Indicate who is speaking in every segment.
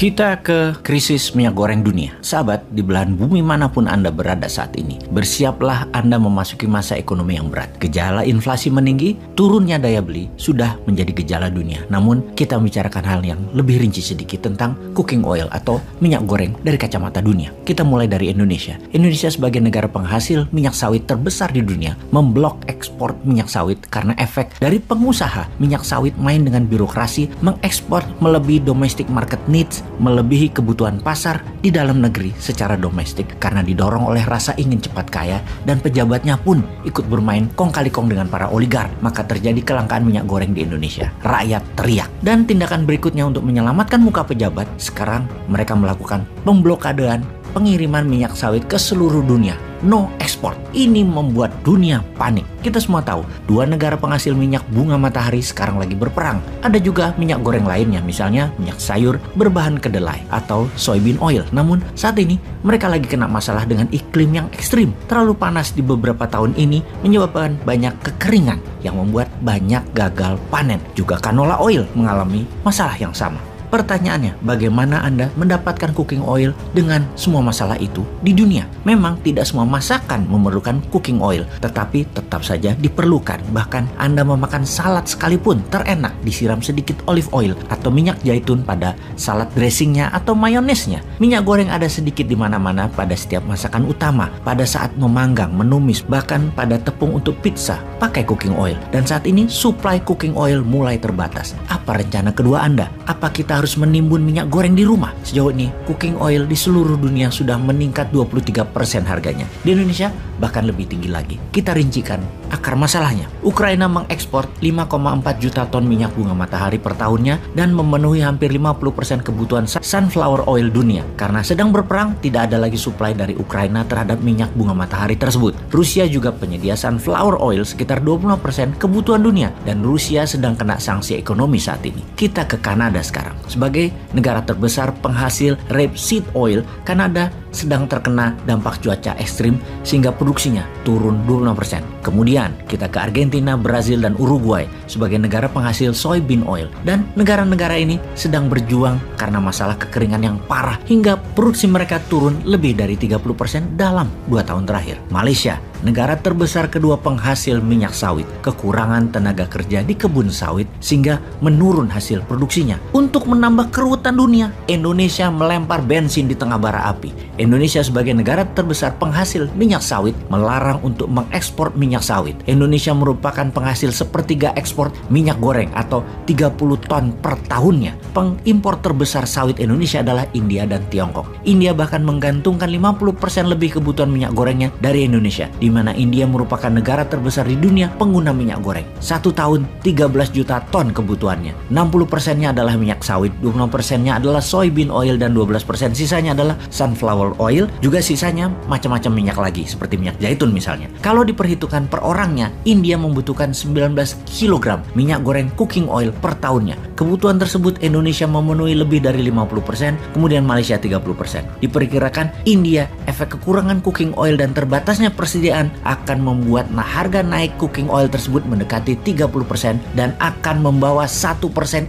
Speaker 1: Kita ke krisis minyak goreng dunia. Sahabat, di belahan bumi manapun Anda berada saat ini, bersiaplah Anda memasuki masa ekonomi yang berat. Gejala inflasi meninggi, turunnya daya beli sudah menjadi gejala dunia. Namun, kita membicarakan hal yang lebih rinci sedikit tentang cooking oil atau minyak goreng dari kacamata dunia. Kita mulai dari Indonesia. Indonesia sebagai negara penghasil minyak sawit terbesar di dunia, memblok ekspor minyak sawit karena efek dari pengusaha minyak sawit main dengan birokrasi, mengekspor melebihi domestic market needs, melebihi kebutuhan pasar di dalam negeri secara domestik karena didorong oleh rasa ingin cepat kaya, dan pejabatnya pun ikut bermain kong kali kong dengan para oligark. Maka terjadi kelangkaan minyak goreng di Indonesia. Rakyat teriak. Dan tindakan berikutnya untuk menyelamatkan muka pejabat, sekarang mereka melakukan pemblokadean pengiriman minyak sawit ke seluruh dunia. No export. Ini membuat dunia panik. Kita semua tahu, dua negara penghasil minyak bunga matahari sekarang lagi berperang. Ada juga minyak goreng lainnya, misalnya minyak sayur berbahan kedelai atau soybean oil. Namun saat ini mereka lagi kena masalah dengan iklim yang ekstrim. Terlalu panas di beberapa tahun ini menyebabkan banyak kekeringan yang membuat banyak gagal panen. Juga canola oil mengalami masalah yang sama. Pertanyaannya, bagaimana Anda mendapatkan cooking oil dengan semua masalah itu di dunia? Memang tidak semua masakan memerlukan cooking oil, tetapi tetap saja diperlukan. Bahkan Anda memakan salad sekalipun terenak disiram sedikit olive oil atau minyak zaitun pada salad dressingnya atau mayonesnya. Minyak goreng ada sedikit di mana-mana pada setiap masakan utama, pada saat memanggang, menumis, bahkan pada tepung untuk pizza pakai cooking oil. Dan saat ini supply cooking oil mulai terbatas. Apa rencana kedua Anda? Apa kita harus menimbun minyak goreng di rumah? Sejauh ini, cooking oil di seluruh dunia sudah meningkat 23% harganya. Di Indonesia, bahkan lebih tinggi lagi. Kita rincikan akar masalahnya. Ukraina mengekspor 5,4 juta ton minyak bunga matahari per tahunnya dan memenuhi hampir 50% kebutuhan sunflower oil dunia. Karena sedang berperang, tidak ada lagi suplai dari Ukraina terhadap minyak bunga matahari tersebut. Rusia juga penyedia sunflower oil sekitar 20% kebutuhan dunia, dan Rusia sedang kena sanksi ekonomi saat ini. Kita ke Kanada sekarang. Sebagai negara terbesar penghasil rapeseed oil, Kanada sedang terkena dampak cuaca ekstrim sehingga produksinya turun 26%. Kemudian kita ke Argentina, Brazil, dan Uruguay sebagai negara penghasil soybean oil. Dan negara-negara ini sedang berjuang karena masalah kekeringan yang parah hingga produksi mereka turun lebih dari 30% dalam 2 tahun terakhir. Malaysia, negara terbesar kedua penghasil minyak sawit, kekurangan tenaga kerja di kebun sawit sehingga menurun hasil produksinya. Untuk menambah keruwetan dunia, Indonesia melempar bensin di tengah bara api. Indonesia sebagai negara terbesar penghasil minyak sawit melarang untuk mengekspor minyak sawit. Indonesia merupakan penghasil sepertiga ekspor minyak goreng atau 30 ton per tahunnya. Pengimpor terbesar sawit Indonesia adalah India dan Tiongkok. India bahkan menggantungkan 50% lebih kebutuhan minyak gorengnya dari Indonesia, di mana India merupakan negara terbesar di dunia pengguna minyak goreng. 1 tahun 13 juta ton kebutuhannya. 60%-nya adalah minyak sawit, 20%-nya adalah soybean oil, dan 12% sisanya adalah sunflower oil. Juga sisanya macam-macam minyak lagi seperti minyak zaitun misalnya. Kalau diperhitungkan per orangnya, India membutuhkan 19 kg minyak goreng cooking oil per tahunnya. Kebutuhan tersebut Indonesia memenuhi lebih dari 50%, kemudian Malaysia 30%. Diperkirakan India, efek kekurangan cooking oil dan terbatasnya persediaan akan membuat harga naik cooking oil tersebut mendekati 30% dan akan membawa 1%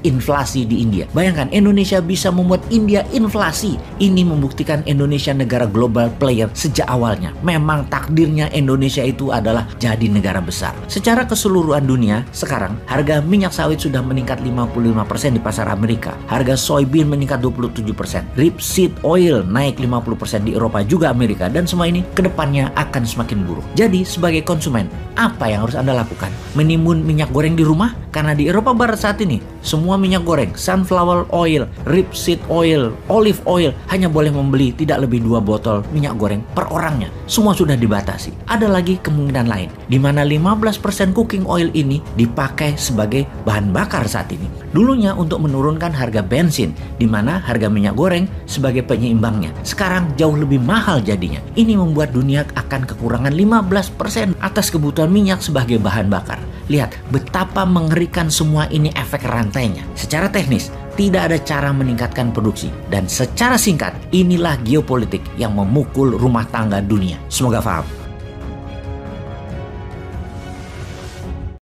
Speaker 1: inflasi di India. Bayangkan, Indonesia bisa membuat India inflasi. Ini membuktikan Indonesia negara global player sejak awalnya. Memang takdirnya Indonesia itu adalah jadi negara besar. Secara keseluruhan dunia, sekarang harga minyak sawit sudah meningkat 55% di pasar Amerika. Harga soybean meningkat 27%. Rapeseed oil naik 50% di Eropa juga Amerika, dan semua ini kedepannya akan semakin buruk. Jadi sebagai konsumen, apa yang harus Anda lakukan? Menimbun minyak goreng di rumah? Karena di Eropa Barat saat ini, semua minyak goreng, sunflower oil, rapeseed oil, olive oil hanya boleh membeli tidak lebih 2 botol minyak goreng per orangnya. Semua sudah dibatasi. Ada lagi kemungkinan lain, di mana 15% cooking oil ini dipakai sebagai bahan bakar saat ini. Dulunya untuk menurunkan harga bensin, di mana harga minyak goreng sebagai penyeimbangnya. Sekarang jauh lebih mahal jadinya. Ini membuat dunia akan kekurangan 15% atas kebutuhan minyak sebagai bahan bakar. Lihat betapa mengerikan semua ini efek rantainya. Secara teknis, tidak ada cara meningkatkan produksi. Dan secara singkat, inilah geopolitik yang memukul rumah tangga dunia. Semoga paham.